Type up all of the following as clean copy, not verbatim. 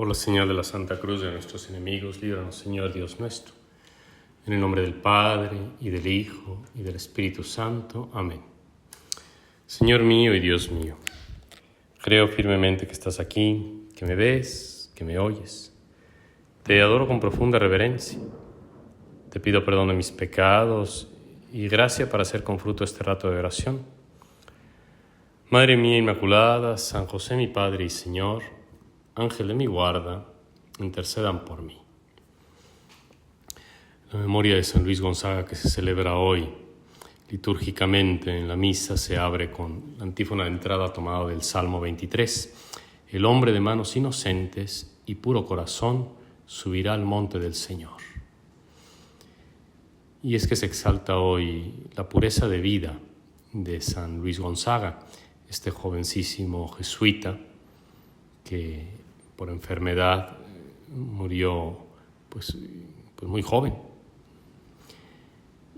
Por la señal de la Santa Cruz de nuestros enemigos, líbranos, Señor Dios nuestro. En el nombre del Padre, y del Hijo, y del Espíritu Santo. Amén. Señor mío y Dios mío, creo firmemente que estás aquí, que me ves, que me oyes. Te adoro con profunda reverencia. Te pido perdón de mis pecados y gracia para hacer con fruto este rato de oración. Madre mía Inmaculada, San José mi Padre y Señor, Ángel de mi guarda, intercedan por mí. La memoria de San Luis Gonzaga que se celebra hoy litúrgicamente en la misa se abre con la antífona de entrada tomada del Salmo 23. El hombre de manos inocentes y puro corazón subirá al monte del Señor. Y es que se exalta hoy la pureza de vida de San Luis Gonzaga, este jovencísimo jesuita que por enfermedad murió pues muy joven.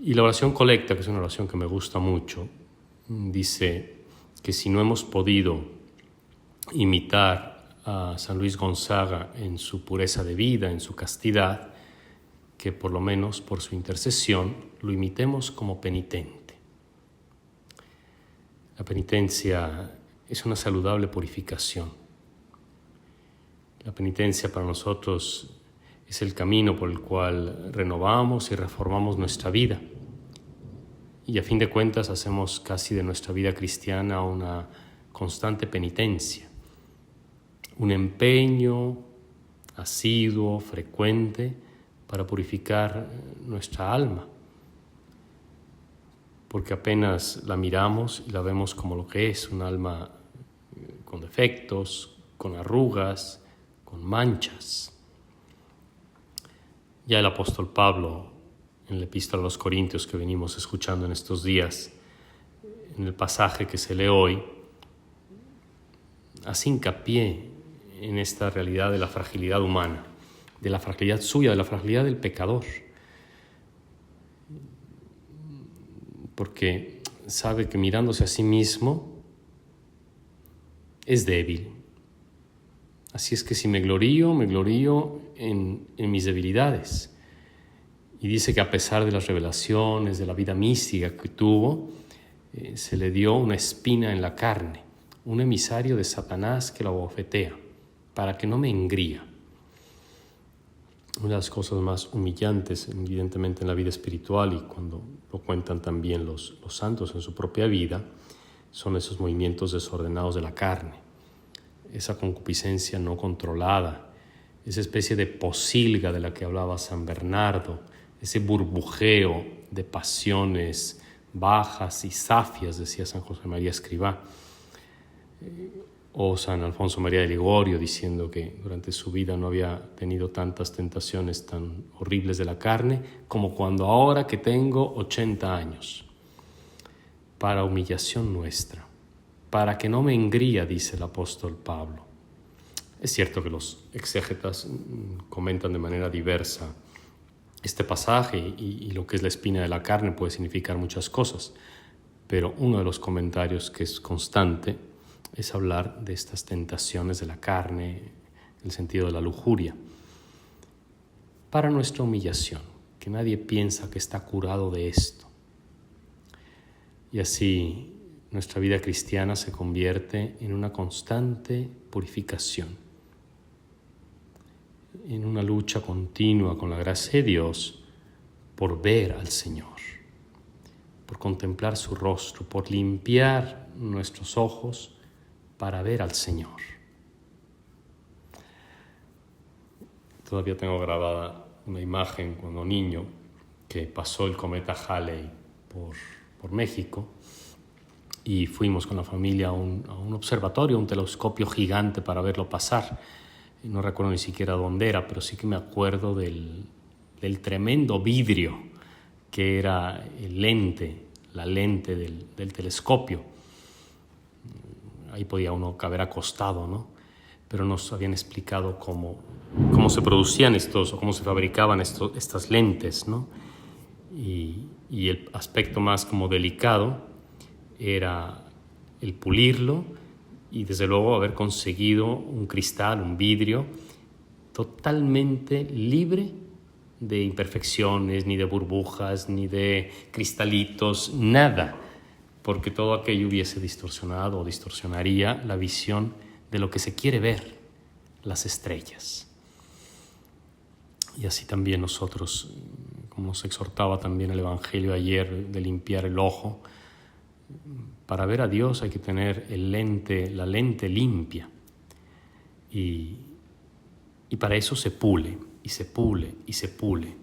Y la oración colecta, que es una oración que me gusta mucho, dice que si no hemos podido imitar a San Luis Gonzaga en su pureza de vida, en su castidad, que por lo menos por su intercesión lo imitemos como penitente. La penitencia es una saludable purificación. La penitencia para nosotros es el camino por el cual renovamos y reformamos nuestra vida. Y a fin de cuentas hacemos casi de nuestra vida cristiana una constante penitencia, un empeño asiduo, frecuente, para purificar nuestra alma. Porque apenas la miramos y la vemos como lo que es, un alma con defectos, con arrugas, con manchas. Ya el apóstol Pablo, en la epístola a los Corintios que venimos escuchando en estos días, en el pasaje que se lee hoy, hace hincapié en esta realidad de la fragilidad humana, de la fragilidad suya, de la fragilidad del pecador. Porque sabe que mirándose a sí mismo es débil. Así es que si me glorío en mis debilidades. Y dice que a pesar de las revelaciones, de la vida mística que tuvo, se le dio una espina en la carne, un emisario de Satanás que lo abofetea, para que no me engría. Una de las cosas más humillantes, evidentemente, en la vida espiritual, y cuando lo cuentan también los santos en su propia vida, son esos movimientos desordenados de la carne. Esa concupiscencia no controlada, esa especie de posilga de la que hablaba San Bernardo, ese burbujeo de pasiones bajas y zafias, decía San José María Escrivá, o San Alfonso María de Ligorio, diciendo que durante su vida no había tenido tantas tentaciones tan horribles de la carne como cuando ahora que tengo 80 años, para humillación nuestra. Para que no me engría, dice el apóstol Pablo. Es cierto que los exégetas comentan de manera diversa este pasaje y lo que es la espina de la carne puede significar muchas cosas, pero uno de los comentarios que es constante es hablar de estas tentaciones de la carne, en el sentido de la lujuria, para nuestra humillación, que nadie piensa que está curado de esto. Y así nuestra vida cristiana se convierte en una constante purificación, en una lucha continua con la gracia de Dios por ver al Señor, por contemplar su rostro, por limpiar nuestros ojos para ver al Señor. Todavía tengo grabada una imagen cuando niño que pasó el cometa Halley por México. Y fuimos con la familia a un observatorio, un telescopio gigante para verlo pasar. Y no recuerdo ni siquiera dónde era, pero sí que me acuerdo del tremendo vidrio que era la lente del telescopio. Ahí podía uno caber acostado, ¿no? Pero nos habían explicado cómo se producían o cómo se fabricaban estas lentes, ¿no? Y el aspecto más como delicado era el pulirlo y desde luego haber conseguido un cristal, un vidrio totalmente libre de imperfecciones, ni de burbujas, ni de cristalitos, nada, porque todo aquello hubiese distorsionado o distorsionaría la visión de lo que se quiere ver, las estrellas. Y así también nosotros, como nos exhortaba también el Evangelio ayer, de limpiar el ojo. Para ver a Dios hay que tener la lente limpia. Y para eso se pule, y se pule, y se pule.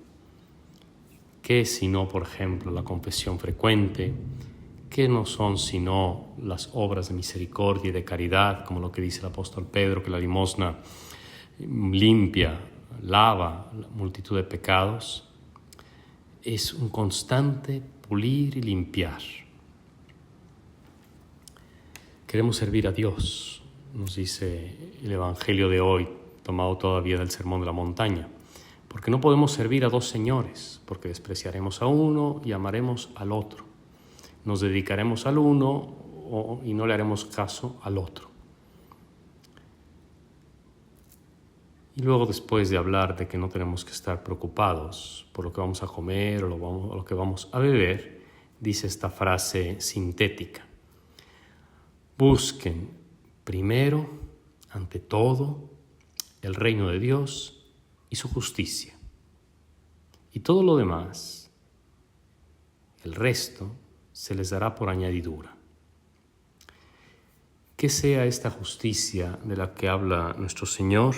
¿Qué es sino, por ejemplo, la confesión frecuente? ¿Qué no son sino las obras de misericordia y de caridad, como lo que dice el apóstol Pedro, que la limosna limpia, lava la multitud de pecados? Es un constante pulir y limpiar. Queremos servir a Dios, nos dice el Evangelio de hoy, tomado todavía del Sermón de la Montaña, porque no podemos servir a dos señores, porque despreciaremos a uno y amaremos al otro. Nos dedicaremos al uno y no le haremos caso al otro. Y luego, después de hablar de que no tenemos que estar preocupados por lo que vamos a comer o lo que vamos a beber, dice esta frase sintética: busquen primero, ante todo, el reino de Dios y su justicia. Y todo lo demás, el resto, se les dará por añadidura. ¿Qué sea esta justicia de la que habla nuestro Señor?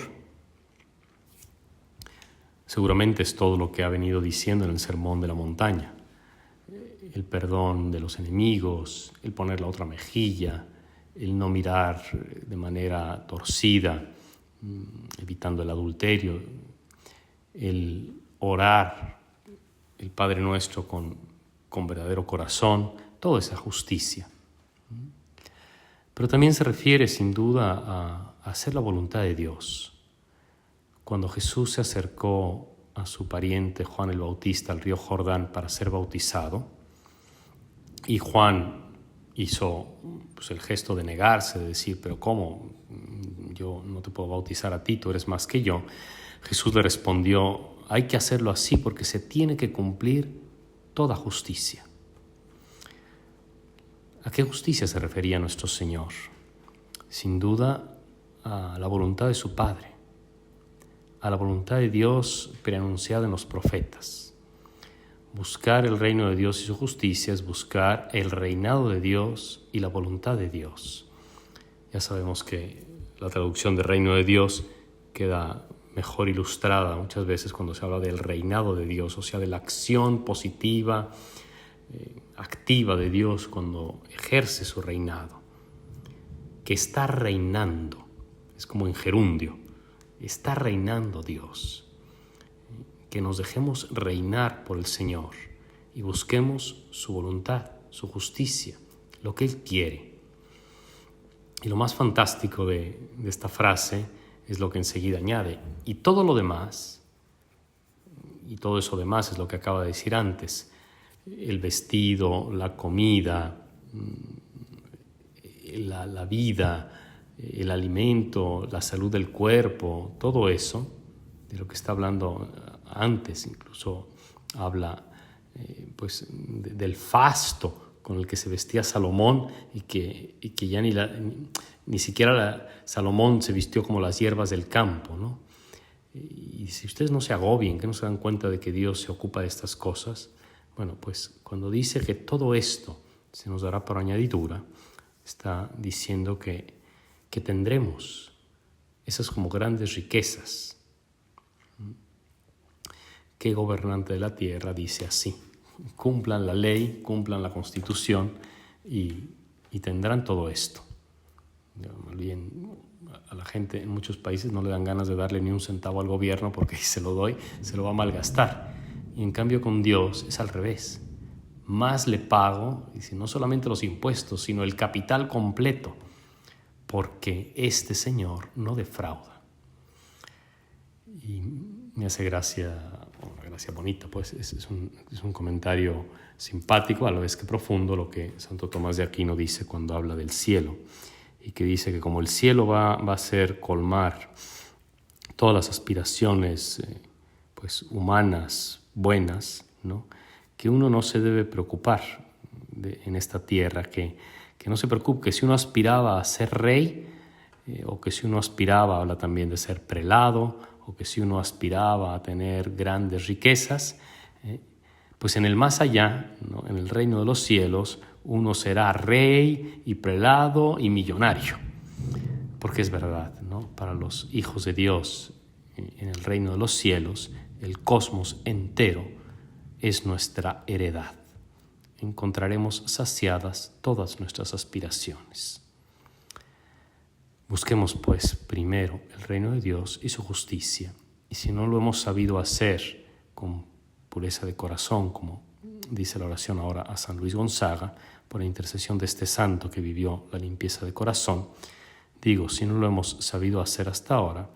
Seguramente es todo lo que ha venido diciendo en el Sermón de la Montaña. El perdón de los enemigos, el poner la otra mejilla, el no mirar de manera torcida, evitando el adulterio, el orar el Padre Nuestro con verdadero corazón, toda esa justicia. Pero también se refiere sin duda a hacer la voluntad de Dios. Cuando Jesús se acercó a su pariente Juan el Bautista al río Jordán para ser bautizado, y Juan hizo el gesto de negarse, de decir: pero ¿cómo? Yo no te puedo bautizar a ti, tú eres más que yo. Jesús le respondió: hay que hacerlo así porque se tiene que cumplir toda justicia. ¿A qué justicia se refería nuestro Señor? Sin duda a la voluntad de su Padre, a la voluntad de Dios preanunciada en los profetas. Buscar el reino de Dios y su justicia es buscar el reinado de Dios y la voluntad de Dios. Ya sabemos que la traducción de reino de Dios queda mejor ilustrada muchas veces cuando se habla del reinado de Dios, o sea, de la acción positiva, activa de Dios cuando ejerce su reinado. Que está reinando, es como en gerundio, está reinando Dios. Que nos dejemos reinar por el Señor y busquemos su voluntad, su justicia, lo que Él quiere. Y lo más fantástico de esta frase es lo que enseguida añade: y todo lo demás, y todo eso demás es lo que acaba de decir antes, el vestido, la comida, la vida, el alimento, la salud del cuerpo, todo eso, de lo que está hablando antes, incluso habla del fasto con el que se vestía Salomón y que ya ni siquiera Salomón se vistió como las hierbas del campo, ¿no? Y si ustedes no se agobien, que no se dan cuenta de que Dios se ocupa de estas cosas, bueno, pues cuando dice que todo esto se nos dará por añadidura, está diciendo que tendremos esas como grandes riquezas. ¿Qué gobernante de la tierra dice así? Cumplan la ley, cumplan la Constitución y tendrán todo esto. Más bien, a la gente en muchos países no le dan ganas de darle ni un centavo al gobierno porque si se lo doy, se lo va a malgastar. Y en cambio con Dios es al revés. Más le pago, y si no solamente los impuestos, sino el capital completo, porque este Señor no defrauda. Y me hace gracia, una gracia bonita, pues es un comentario simpático, a la vez que profundo, lo que Santo Tomás de Aquino dice cuando habla del cielo, y que dice que como el cielo va a ser colmar todas las aspiraciones pues humanas, buenas, ¿no? Que uno no se debe preocupar en esta tierra, que no se preocupe, que si uno aspiraba a ser rey, o que si uno aspiraba, habla también de ser prelado, o que si uno aspiraba a tener grandes riquezas, pues en el más allá, ¿no? En el reino de los cielos, uno será rey y prelado y millonario. Porque es verdad, ¿no? Para los hijos de Dios, en el reino de los cielos, el cosmos entero es nuestra heredad. Encontraremos saciadas todas nuestras aspiraciones. Busquemos, pues, primero el reino de Dios y su justicia. Y si no lo hemos sabido hacer con pureza de corazón, como dice la oración ahora a San Luis Gonzaga, por la intercesión de este santo que vivió la limpieza de corazón, digo, si no lo hemos sabido hacer hasta ahora,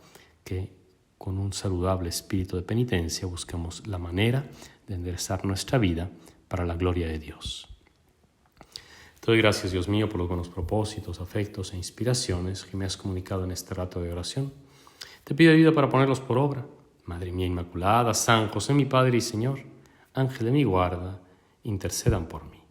que con un saludable espíritu de penitencia busquemos la manera de enderezar nuestra vida para la gloria de Dios. Te doy gracias, Dios mío, por los buenos propósitos, afectos e inspiraciones que me has comunicado en este rato de oración. Te pido ayuda para ponerlos por obra. Madre mía Inmaculada, San José mi Padre y Señor, Ángel de mi guarda, intercedan por mí.